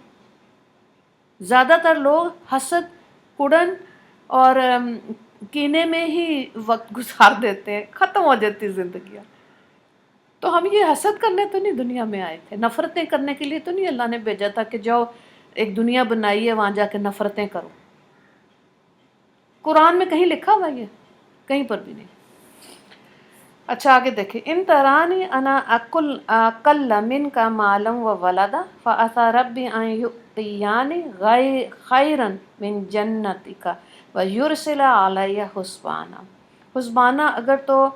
زیادہ تر لوگ حسد، کڑن اور کینے میں ہی وقت گزار دیتے ہیں، ختم ہو جاتی زندگیاں. تو ہم یہ حسد کرنے تو نہیں دنیا میں آئے تھے، نفرتیں کرنے کے لیے تو نہیں اللہ نے بھیجا تھا کہ جاؤ ایک دنیا بنائی ہے وہاں جا کے نفرتیں کرو. قرآن میں کہیں لکھا ہوا یہ؟ کہیں پر بھی نہیں. اچھا آگے دیکھیں، ان ترانی انا اقل من کا معلوم و ولدا فعسى ربی ان یؤتیانی خیرا من جنتک ویرسل علی حسبانا. حسبانا، اگر تو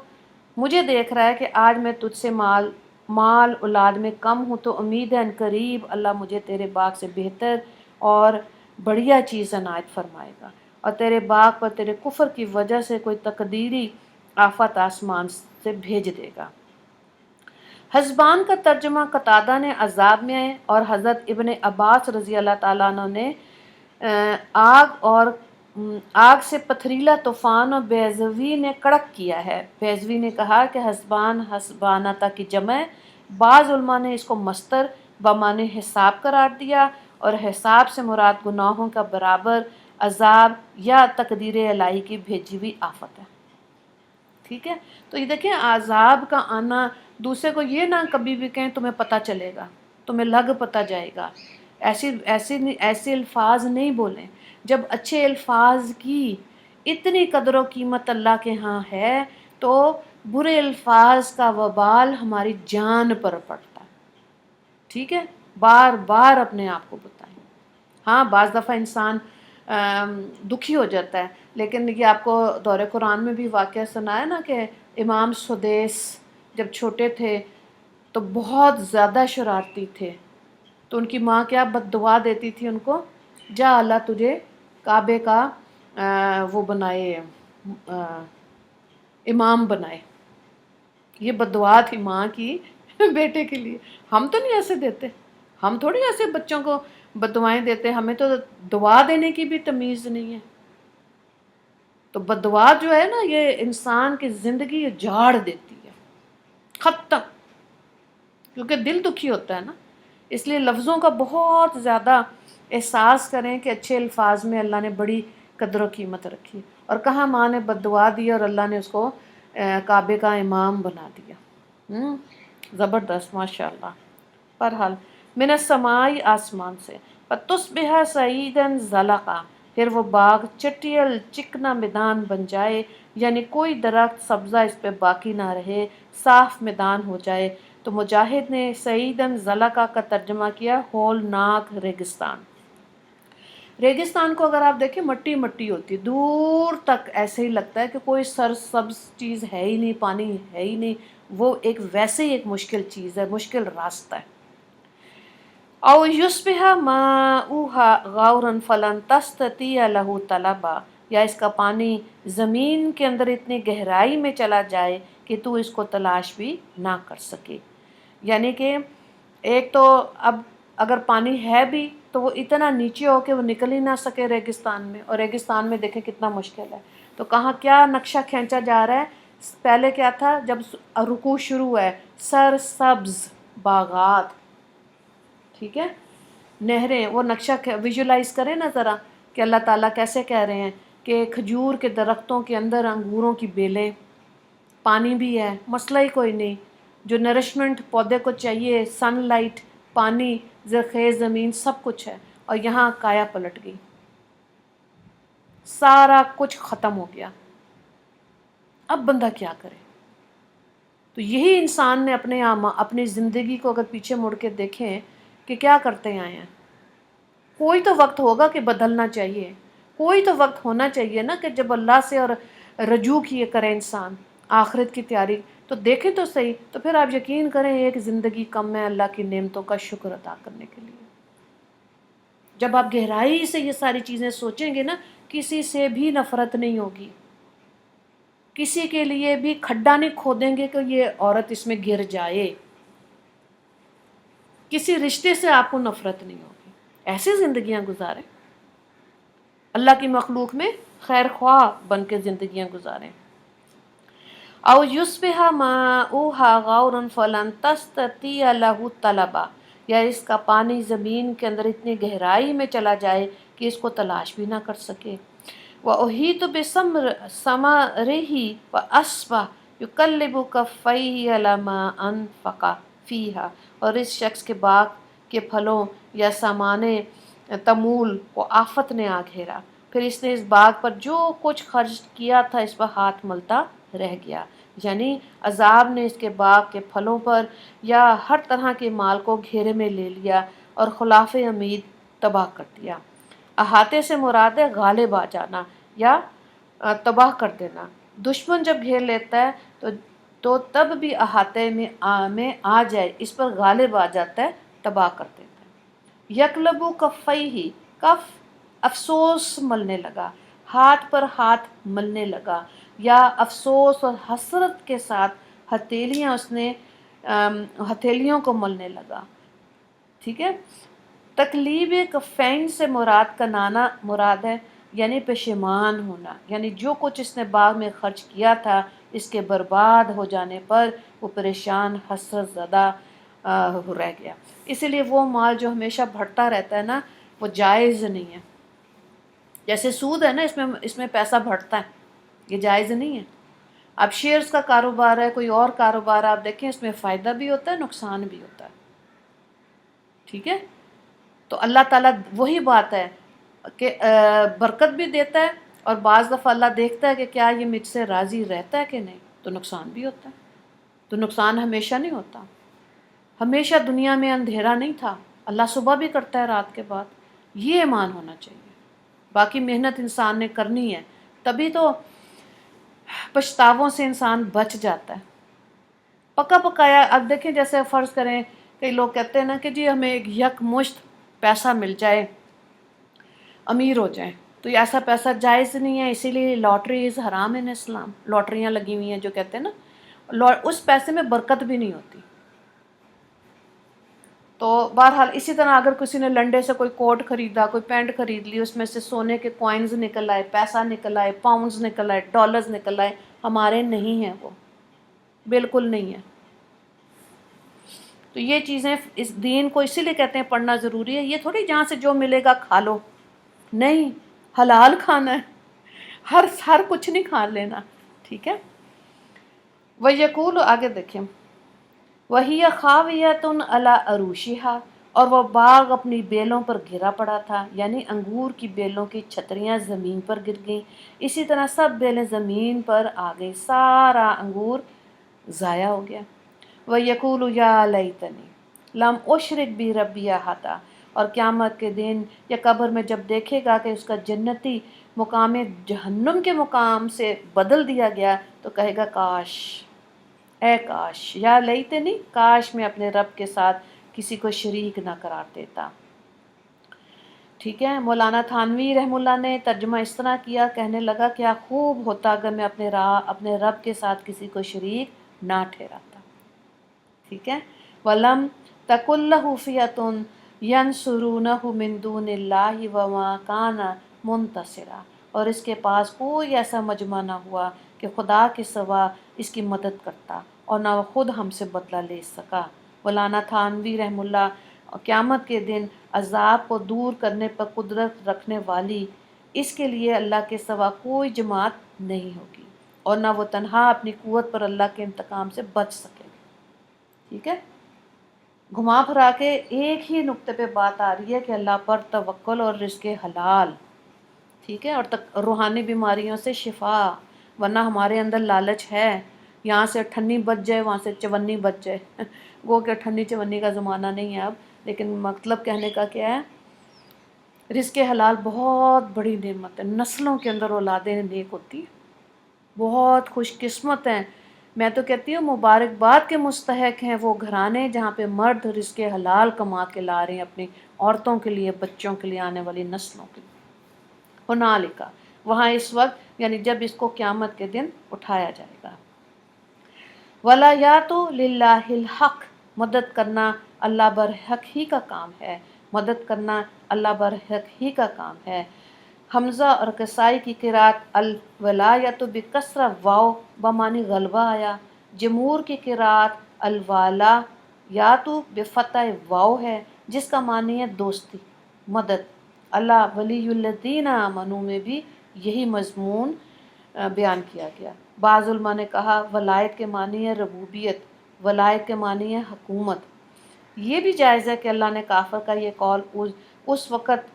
مجھے دیکھ رہا ہے کہ آج میں تجھ سے مال اولاد میں کم ہوں تو امید ہے ان قریب اللہ مجھے تیرے باغ سے بہتر اور بڑھیا چیز عنایت فرمائے گا اور تیرے باغ پر تیرے کفر کی وجہ سے کوئی تقدیری آفت آسمان سے بھیج دے گا. حسبان کا ترجمہ قتادہ نے عذاب میں ہے اور حضرت ابن عباس رضی اللہ تعالیٰ عنہ نے آگ سے پتھریلا طوفان اور بیضوی نے کڑک کیا ہے. بیضوی نے کہا کہ حسبان حسبانتا کی جمع ہے. بعض علماء نے اس کو مصدر بمعنی حساب قرار دیا اور حساب سے مراد گناہوں کا برابر عذاب یا تقدیر الہی کی بھیجی ہوئی آفت ہے. ٹھیک ہے، تو یہ دیکھیں عذاب کا آنا، دوسرے کو یہ نہ کبھی بھی کہیں تمہیں پتہ چلے گا، تمہیں لگ پتہ جائے گا، ایسے الفاظ نہیں بولیں. جب اچھے الفاظ کی اتنی قدر و قیمت اللہ کے ہاں ہے تو برے الفاظ کا وبال ہماری جان پر پڑتا ہے. ٹھیک ہے، بار بار اپنے آپ کو بتائیں. ہاں بعض دفعہ انسان دکھی ہو جاتا ہے، لیکن یہ آپ کو دور قرآن میں بھی واقعہ سنایا نا کہ امام سدیس جب چھوٹے تھے تو بہت زیادہ شرارتی تھے، تو ان کی ماں کیا بد دعا دیتی تھی ان کو، جا اللہ تجھے کعبے کا وہ بنائے امام بنائے. یہ بد دعا تھی ماں کی بیٹے کے لیے. ہم تو نہیں ایسے دیتے، ہم تھوڑی ایسے بچوں کو بد دعائیں دیتے، ہمیں تو دعا دینے کی بھی تمیز نہیں ہے. تو بد دعا جو ہے نا یہ انسان کی زندگی جاڑ دیتی ہے ختم، کیونکہ دل دکھی ہوتا ہے نا. اس لیے لفظوں کا بہت زیادہ احساس کریں کہ اچھے الفاظ میں اللہ نے بڑی قدر و قیمت رکھی. اور کہاں ماں نے بد دعا دی اور اللہ نے اس کو کعبے کا امام بنا دیا. زبردست ماشاء اللہ. بہرحال من السماء، آسمان سے، فتصبح سعیدا زلقا، پھر وہ باغ چٹیل چکنا میدان بن جائے، یعنی کوئی درخت سبزہ اس پہ باقی نہ رہے، صاف میدان ہو جائے. تو مجاہد نے سعیدن زلقا کا ترجمہ کیا ہولناک ریگستان. ریگستان کو اگر آپ دیکھیں مٹی مٹی ہوتی ہے، دور تک ایسے ہی لگتا ہے کہ کوئی سرسبز چیز ہے ہی نہیں، پانی ہے ہی نہیں. وہ ایک ویسے ہی ایک مشکل چیز ہے، مشکل راستہ ہے. او یصبح ماؤها غورا فلن تستطیع له طلبا، یا اس کا پانی زمین کے اندر اتنی گہرائی میں چلا جائے کہ تو اس کو تلاش بھی نہ کر سکے. یعنی کہ ایک تو اب اگر پانی ہے بھی تو وہ اتنا نیچے ہو کہ وہ نکل ہی نہ سکے ریگستان میں، اور ریگستان میں دیکھیں کتنا مشکل ہے. تو کہاں کیا نقشہ کھینچا جا رہا ہے؟ پہلے کیا تھا جب رکوع شروع ہے، سر سبز باغات، ٹھیک ہے، نہریں، وہ نقشہ ویژولائز کریں نا ذرا کہ اللہ تعالیٰ کیسے کہہ رہے ہیں کہ کھجور کے درختوں کے اندر انگوروں کی بیلیں، پانی بھی ہے، مسئلہ ہی کوئی نہیں، جو نرشمنٹ پودے کو چاہیے، سن لائٹ، پانی، زرخیز زمین، سب کچھ ہے، اور یہاں کایا پلٹ گئی، سارا کچھ ختم ہو گیا. اب بندہ کیا کرے؟ تو یہی انسان نے اپنی زندگی کو اگر پیچھے مڑ کے دیکھیں کہ کیا کرتے آئے ہیں. کوئی تو وقت ہوگا کہ بدلنا چاہیے، کوئی تو وقت ہونا چاہیے نا کہ جب اللہ سے اور رجوع کیے کرے انسان، آخرت کی تیاری. تو دیکھیں تو صحیح، تو پھر آپ یقین کریں ایک زندگی کم ہے اللہ کی نعمتوں کا شکر ادا کرنے کے لیے. جب آپ گہرائی سے یہ ساری چیزیں سوچیں گے نا، کسی سے بھی نفرت نہیں ہوگی، کسی کے لیے بھی کھڈا نہیں کھودیں گے کہ یہ عورت اس میں گر جائے، کسی رشتے سے آپ کو نفرت نہیں ہوگی. ایسے زندگیاں گزاریں، اللہ کی مخلوق میں خیر خواہ بن کے زندگیاں گزاریں. او یصبح ماؤها غورا فلن تستطیع له طلبا، یا اس کا پانی زمین کے اندر اتنی گہرائی میں چلا جائے کہ اس کو تلاش بھی نہ کر سکے. وَأُحِيطَ بِثَمَرِهِ وَأَصْبَحَ يُقَلِّبُ كَفَّيْهِ عَلَى مَا أَنفَقَ فِيهَا، اور اس شخص کے باغ کے پھلوں یا سامان تمول کو آفت نے آ گھیرا، پھر اس نے اس باغ پر جو کچھ خرچ کیا تھا اس پر ہاتھ ملتا رہ گیا. یعنی عذاب نے اس کے باغ کے پھلوں پر یا ہر طرح کے مال کو گھیرے میں لے لیا اور خلاف امید تباہ کر دیا. احاطے سے مراد ہے غالب آ جانا یا تباہ کر دینا. دشمن جب گھیر لیتا ہے تو تب بھی احاطے میں آ جائے، اس پر غالب آ جاتا ہے، تباہ کر دیتا ہے. یقلبو کفیہ، کف افسوس ملنے لگا، ہاتھ پر ہاتھ ملنے لگا، یا افسوس اور حسرت کے ساتھ ہتھیلیوں کو ملنے لگا. ٹھیک ہے، تقلیب کفین سے مراد کنانا مراد ہے، یعنی پشیمان ہونا، یعنی جو کچھ اس نے باغ میں خرچ کیا تھا اس کے برباد ہو جانے پر وہ پریشان حسرت زدہ رہ گیا. اسی لیے وہ مال جو ہمیشہ بڑھتا رہتا ہے نا، وہ جائز نہیں ہے. جیسے سود ہے نا، اس میں پیسہ بڑھتا ہے، یہ جائز نہیں ہے. اب شیئرز کا کاروبار ہے، کوئی اور کاروبار ہے، آپ دیکھیں اس میں فائدہ بھی ہوتا ہے، نقصان بھی ہوتا ہے. ٹھیک ہے، تو اللہ تعالیٰ وہی بات ہے کہ برکت بھی دیتا ہے، اور بعض دفعہ اللہ دیکھتا ہے کہ کیا یہ مجھ سے راضی رہتا ہے کہ نہیں، تو نقصان بھی ہوتا ہے. تو نقصان ہمیشہ نہیں ہوتا، ہمیشہ دنیا میں اندھیرا نہیں تھا، اللہ صبح بھی کرتا ہے رات کے بعد. یہ ایمان ہونا چاہیے. باقی محنت انسان نے کرنی ہے، تبھی تو پچھتاووں سے انسان بچ جاتا ہے. پکا پکایا، اب دیکھیں جیسے فرض کریں کئی لوگ کہتے ہیں نا کہ جی ہمیں ایک یک مشت پیسہ مل جائے، امیر ہو جائیں، تو یہ ایسا پیسہ جائز نہیں ہے. اسی لیے لاٹری از حرام ان اسلام. لاٹریاں لگی ہوئی ہیں جو کہتے ہیں نا، اس پیسے میں برکت بھی نہیں ہوتی. تو بہرحال اسی طرح اگر کسی نے لنڈے سے کوئی کوٹ خریدا، کوئی پینٹ خرید لی، اس میں سے سونے کے کوائنز نکل آئے، پیسہ نکل آئے، پاؤنڈز نکل آئے، ڈالرز نکل آئے، ہمارے نہیں ہیں، وہ بالکل نہیں ہے. تو یہ چیزیں اس دین کو اسی لیے کہتے ہیں پڑھنا ضروری ہے. یہ تھوڑی جہاں سے جو ملے گا کھا لو، نہیں، حلال کھانا ہے، ہر کچھ نہیں کھا لینا. ٹھیک ہے، وَيَقُولُ، آگے دیکھیں، وَهِيَ خَاوِيَةٌ عَلَىٰ عَرُوشِهَا، اور وہ باغ اپنی بیلوں پر گرا پڑا تھا، یعنی انگور کی بیلوں کی چھتریاں زمین پر گر گئیں. اسی طرح سب بیلیں زمین پر آ گئی، سارا انگور ضائع ہو گیا. وَيَقُولُ يَا لَيْتَنِي لَمْ أُشْرِكْ بِرَبِّي أَحَدًا، اور قیامت کے دن یا قبر میں جب دیکھے گا کہ اس کا جنتی مقام جہنم کے مقام سے بدل دیا گیا، تو کہے گا کاش، اے کاش، یا لیتنی، کاش میں اپنے رب کے ساتھ کسی کو شریک نہ قرار دیتا۔ ٹھیک ہے، مولانا تھانوی رحم اللہ نے ترجمہ اس طرح کیا، کہنے لگا کیا خوب ہوتا اگر میں اپنے رب کے ساتھ کسی کو شریک نہ ٹھہراتا۔ ٹھیک ہے، وَلَمْ تَكُنْ لَهُ فِئَةٌ يَنْصُرُونَهُ مِنْ دُونِ اللَّهِ وَمَا كَانَ مُنْتَصِرًا، اور اس کے پاس کوئی ایسا مجمع نہ ہوا کہ خدا کے سوا اس کی مدد کرتا، اور نہ وہ خود ہم سے بدلہ لے سکا۔ مولانا تھانوی رحم اللہ قیامت کے دن عذاب کو دور کرنے پر قدرت رکھنے والی اس کے لیے اللہ کے سوا کوئی جماعت نہیں ہوگی، اور نہ وہ تنہا اپنی قوت پر اللہ کے انتقام سے بچ سکے گا۔ ٹھیک ہے، گھما پھرا کے ایک ہی نقطے پہ بات آ رہی ہے کہ اللہ پر توکل اور رزق حلال، ٹھیک ہے، اور روحانی بیماریوں سے شفا، ورنہ ہمارے اندر لالچ ہے، یہاں سے 98 بچ جائے وہاں سے 54 بچ جائے گو کہ 98 54 کا زمانہ نہیں ہے اب، لیکن مطلب کہنے کا کیا ہے، رزق حلال بہت بڑی نعمت ہے، نسلوں کے اندر اولادیں نیک ہوتی ہیں، بہت خوش قسمت ہیں۔ میں تو کہتی ہوں مبارکباد کے مستحق ہیں وہ گھرانے جہاں پہ مرد رزق حلال کما کے لا رہے ہیں اپنی عورتوں کے لیے، بچوں کے لیے، آنے والی نسلوں کے لیے۔ ہنالکا، وہاں اس وقت یعنی جب اس کو قیامت کے دن اٹھایا جائے گا۔ وَلَا لِلَّهِ الْحَقِّ، مدد کرنا اللہ برحق ہی کا کام ہے، مدد کرنا اللہ برحق ہی کا کام ہے۔ حمزہ اور کسائی کی قرات الولایت بکسرہ واو بمانی غلبہ آیا، جمہور کی قرات الوالا یاتو بفتح واو ہے جس کا معنی ہے دوستی، مدد۔ اللہ ولی الذین آمنوا میں بھی یہی مضمون بیان کیا گیا۔ بعض علماء نے کہا ولایت کے معنی ہے ربوبیت، ولایت کے معنی ہے حکومت۔ یہ بھی جائز ہے کہ اللہ نے کافر کا یہ قول اس وقت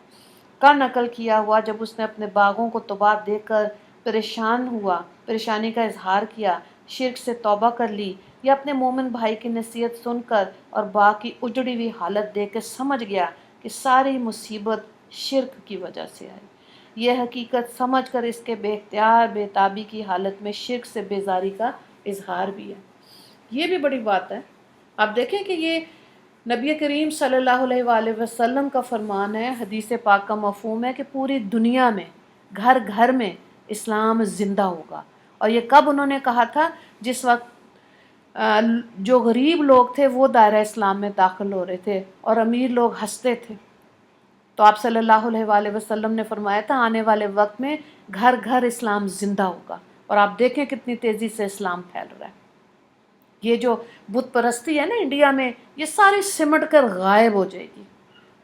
کا نقل کیا ہوا جب اس نے اپنے باغوں کو تباہ دیکھ کر پریشان ہوا، پریشانی کا اظہار کیا، شرک سے توبہ کر لی، یا اپنے مومن بھائی کی نصیحت سن کر اور باغ کی اجڑی ہوئی حالت دیکھ کے سمجھ گیا کہ ساری مصیبت شرک کی وجہ سے آئی۔ یہ حقیقت سمجھ کر اس کے بے اختیار بے تابی کی حالت میں شرک سے بیزاری کا اظہار بھی ہے۔ یہ بھی بڑی بات ہے۔ آپ دیکھیں کہ یہ نبی کریم صلی اللہ علیہ وآلہ وسلم کا فرمان ہے، حدیث پاک کا مفہوم ہے کہ پوری دنیا میں گھر گھر میں اسلام زندہ ہوگا۔ اور یہ کب انہوں نے کہا تھا؟ جس وقت جو غریب لوگ تھے وہ دائرہ اسلام میں داخل ہو رہے تھے اور امیر لوگ ہنستے تھے، تو آپ صلی اللہ علیہ وآلہ وسلم نے فرمایا تھا آنے والے وقت میں گھر گھر اسلام زندہ ہوگا، اور آپ دیکھیں کتنی تیزی سے اسلام پھیل رہا ہے۔ یہ جو بت پرستی ہے نا انڈیا میں، یہ ساری سمٹ کر غائب ہو جائے گی،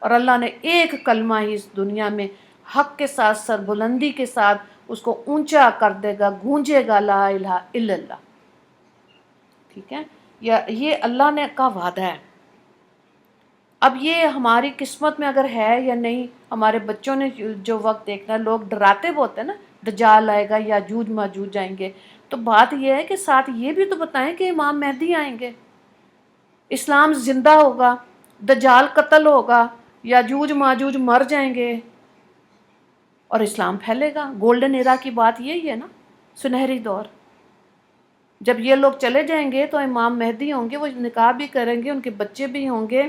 اور اللہ نے ایک کلمہ ہی اس دنیا میں حق کے ساتھ سربلندی کے ساتھ اس کو اونچا کر دے گا، گونجے گا، لا الہ الا اللہ۔ ٹھیک ہے، یہ اللہ نے کا وعدہ ہے۔ اب یہ ہماری قسمت میں اگر ہے یا نہیں، ہمارے بچوں نے جو وقت دیکھنا ہے، لوگ ڈراتے بہت ہیں نا، دجال آئے گا، یاجوج ماجوج آئیں گے، تو بات یہ ہے کہ ساتھ یہ بھی تو بتائیں کہ امام مہدی آئیں گے، اسلام زندہ ہوگا، دجال قتل ہوگا، یاجوج ماجوج مر جائیں گے، اور اسلام پھیلے گا۔ گولڈن ایرا کی بات یہی ہے نا، سنہری دور۔ جب یہ لوگ چلے جائیں گے تو امام مہدی ہوں گے، وہ نکاح بھی کریں گے، ان کے بچے بھی ہوں گے۔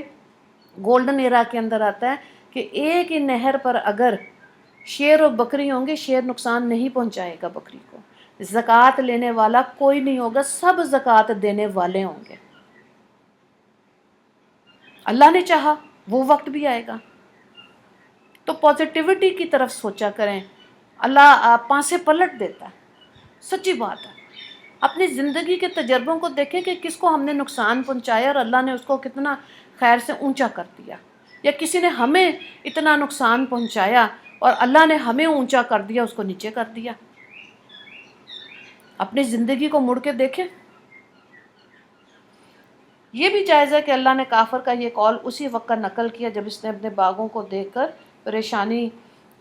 گولڈن ایرا کے اندر آتا ہے کہ ایک ہی نہر پر اگر شیر اور بکری ہوں گے، شیر نقصان نہیں پہنچائے گا بکری کو، زکوٰۃ لینے والا کوئی نہیں ہوگا، سب زکوٰۃ دینے والے ہوں گے۔ اللہ نے چاہا وہ وقت بھی آئے گا۔ تو پازیٹیوٹی کی طرف سوچا کریں، اللہ پانسے پلٹ دیتا ہے، سچی بات ہے۔ اپنی زندگی کے تجربوں کو دیکھیں کہ کس کو ہم نے نقصان پہنچایا اور اللہ نے اس کو کتنا خیر سے اونچا کر دیا، یا کسی نے ہمیں اتنا نقصان پہنچایا اور اللہ نے ہمیں اونچا کر دیا، اس کو نیچے کر دیا۔ اپنی زندگی کو مڑ کے دیکھیں۔ یہ بھی جائز ہے کہ اللہ نے کافر کا یہ قول اسی وقت کا نقل کیا جب اس نے اپنے باغوں کو دیکھ کر پریشانی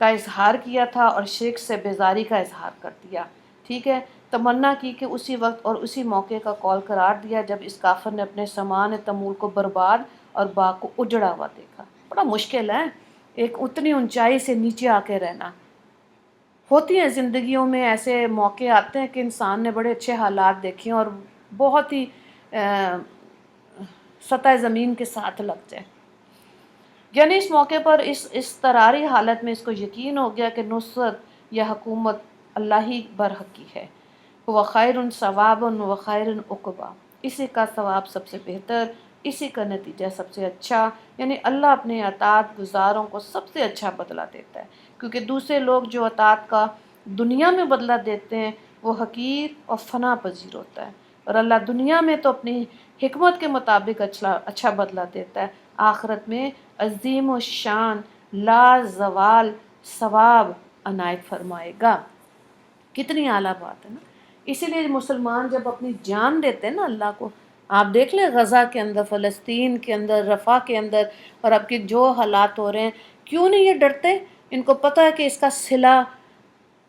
کا اظہار کیا تھا اور شرک سے بیزاری کا اظہار کر دیا۔ ٹھیک ہے، تمنا کی کہ اسی وقت اور اسی موقع کا قول قرار دیا جب اس کافر نے اپنے سامان تمول کو برباد اور باغ کو اجڑا ہوا دیکھا۔ بڑا مشکل ہے ایک اتنی اونچائی سے نیچے آ کے رہنا۔ ہوتی ہیں زندگیوں میں ایسے موقع آتے ہیں کہ انسان نے بڑے اچھے حالات دیکھے اور بہت ہی سطح زمین کے ساتھ لگ جائے۔ یعنی اس موقع پر اس اضطراری حالت میں اس کو یقین ہو گیا کہ نصرت یا حکومت اللہ ہی برحق ہے، وہ خیر ثواب و خیر عقبا، اسی کا ثواب سب سے بہتر، اسی کا نتیجہ سب سے اچھا، یعنی اللہ اپنے اطاعت گزاروں کو سب سے اچھا بدلہ دیتا ہے، کیونکہ دوسرے لوگ جو اطاعت کا دنیا میں بدلہ دیتے ہیں وہ حقیر اور فنا پذیر ہوتا ہے، اور اللہ دنیا میں تو اپنی حکمت کے مطابق اچھا بدلہ دیتا ہے، آخرت میں عظیم و شان لا زوال ثواب عنایت فرمائے گا۔ کتنی اعلیٰ بات ہے نا۔ اسی لیے مسلمان جب اپنی جان دیتے ہیں نا اللہ کو، آپ دیکھ لیں غزہ کے اندر، فلسطین کے اندر، رفح کے اندر، اور اب کے جو حالات ہو رہے ہیں، کیوں نہیں یہ ڈرتے؟ ان کو پتہ ہے کہ اس کا صلہ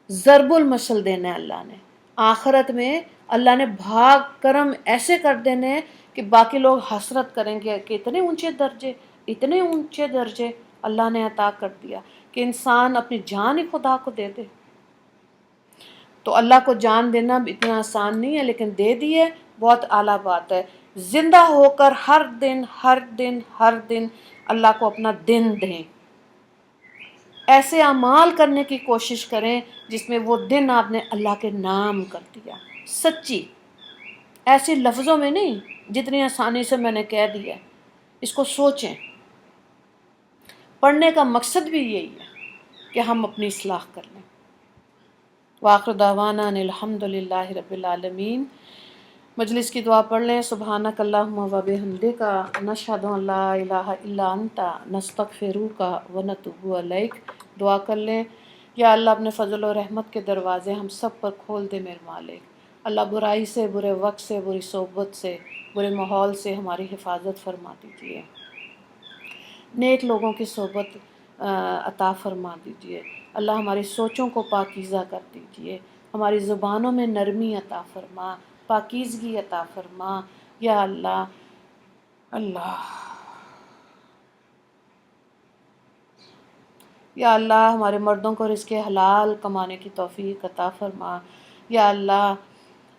ضرب المثل دینا ہے اللہ نے، آخرت میں اللہ نے بھاگ کرم ایسے کر دینے ہیں کہ باقی لوگ حسرت کریں گے کہ اتنے اونچے درجے اللہ نے عطا کر دیا کہ انسان اپنی جان ہی خدا کو دے دے۔ تو اللہ کو جان دینا بھی اتنا آسان نہیں ہے، لیکن دے دی ہے، بہت اعلیٰ بات ہے۔ زندہ ہو کر ہر دن اللہ کو اپنا دن دیں، ایسے اعمال کرنے کی کوشش کریں جس میں وہ دن آپ نے اللہ کے نام کر دیا، سچی، ایسے لفظوں میں نہیں جتنی آسانی سے میں نے کہہ دیا۔ اس کو سوچیں۔ پڑھنے کا مقصد بھی یہی ہے کہ ہم اپنی اصلاح کر لیں۔ وآخر دعوانا ان الحمد للہ رب العالمین۔ مجلس کی دعا پڑھ لیں۔ سبحانک اللہم و بحمدک، نشہد ان لا الہ الا انت، نستغفرک و نتوب الیک۔ دعا کر لیں، یا اللہ اپنے فضل و رحمت کے دروازے ہم سب پر کھول دے میرے مالک۔ اللہ برائی سے، برے وقت سے، بری صحبت سے، برے ماحول سے ہماری حفاظت فرما دیجیے، نیک لوگوں کی صحبت عطا فرما دیجیے۔ اللہ ہماری سوچوں کو پاکیزہ کر دیجیے، ہماری زبانوں میں نرمی عطا فرما، پاکیزگی عطا فرما، یا اللہ۔ یا اللہ ہمارے مردوں کو رزق حلال کمانے کی توفیق عطا فرما، یا اللہ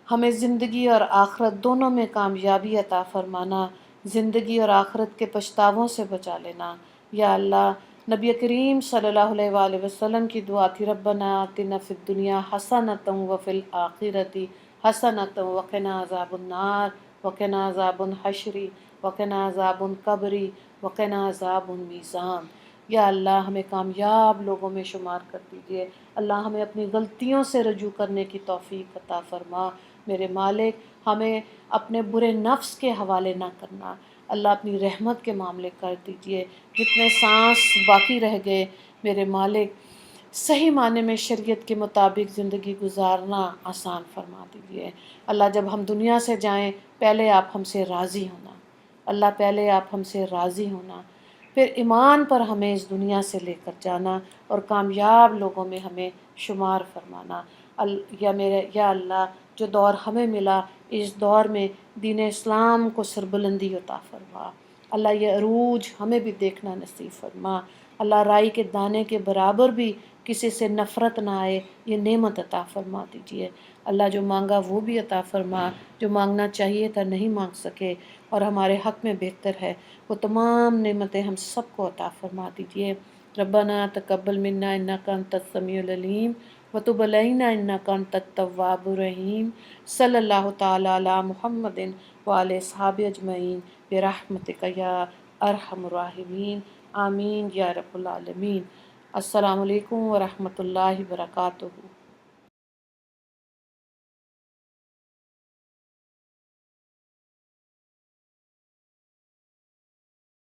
ہمیں زندگی اور آخرت دونوں میں کامیابی عطا فرمانا، زندگی اور آخرت کے پچھتاووں سے بچا لینا، یا اللہ۔ نبی کریم صلی اللہ علیہ وآلہ وسلم کی دعا تھی، ربنا آتنا فی الدنیا حسنۃ وفی الآخرۃ حسنۃ وقنا عذاب النار وقنا عذاب الحشر وقنا عذاب القبر وقنا عذاب المیزان۔ یا اللہ ہمیں کامیاب لوگوں میں شمار کر دیجیے، اللہ ہمیں اپنی غلطیوں سے رجوع کرنے کی توفیق عطا فرما، میرے مالک۔ ہمیں اپنے برے نفس کے حوالے نہ کرنا، اللہ اپنی رحمت کے معاملے کر دیجیے۔ جتنے سانس باقی رہ گئے میرے مالک، صحیح معنی میں شریعت کے مطابق زندگی گزارنا آسان فرما دیجیے۔ اللہ جب ہم دنیا سے جائیں، پہلے آپ ہم سے راضی ہونا، اللہ پہلے آپ ہم سے راضی ہونا، پھر ایمان پر ہمیں اس دنیا سے لے کر جانا اور کامیاب لوگوں میں ہمیں شمار فرمانا۔ یا اللہ جو دور ہمیں ملا، اس دور میں دین اسلام کو سربلندی عطا فرما، اللہ یہ عروج ہمیں بھی دیکھنا نصیب فرما، اللہ رائی کے دانے کے برابر بھی کسی سے نفرت نہ آئے، یہ نعمت عطا فرما دیجیے۔ اللہ جو مانگا وہ بھی عطا فرما، جو مانگنا چاہیے تھا نہیں مانگ سکے اور ہمارے حق میں بہتر ہے، وہ تمام نعمتیں ہم سب کو عطا فرما دیجیے۔ ربنا تقبل منا انک انت السمیع العلیم وتب علینا انک انت التواب الرحیم۔ صلی اللہ تعالی علی محمد وعلی اصحابہ اجمعین برحمتک یا ارحم الراحمین، آمین یا رب العالمین۔ السلام علیکم ورحمۃ اللہ وبرکاتہ۔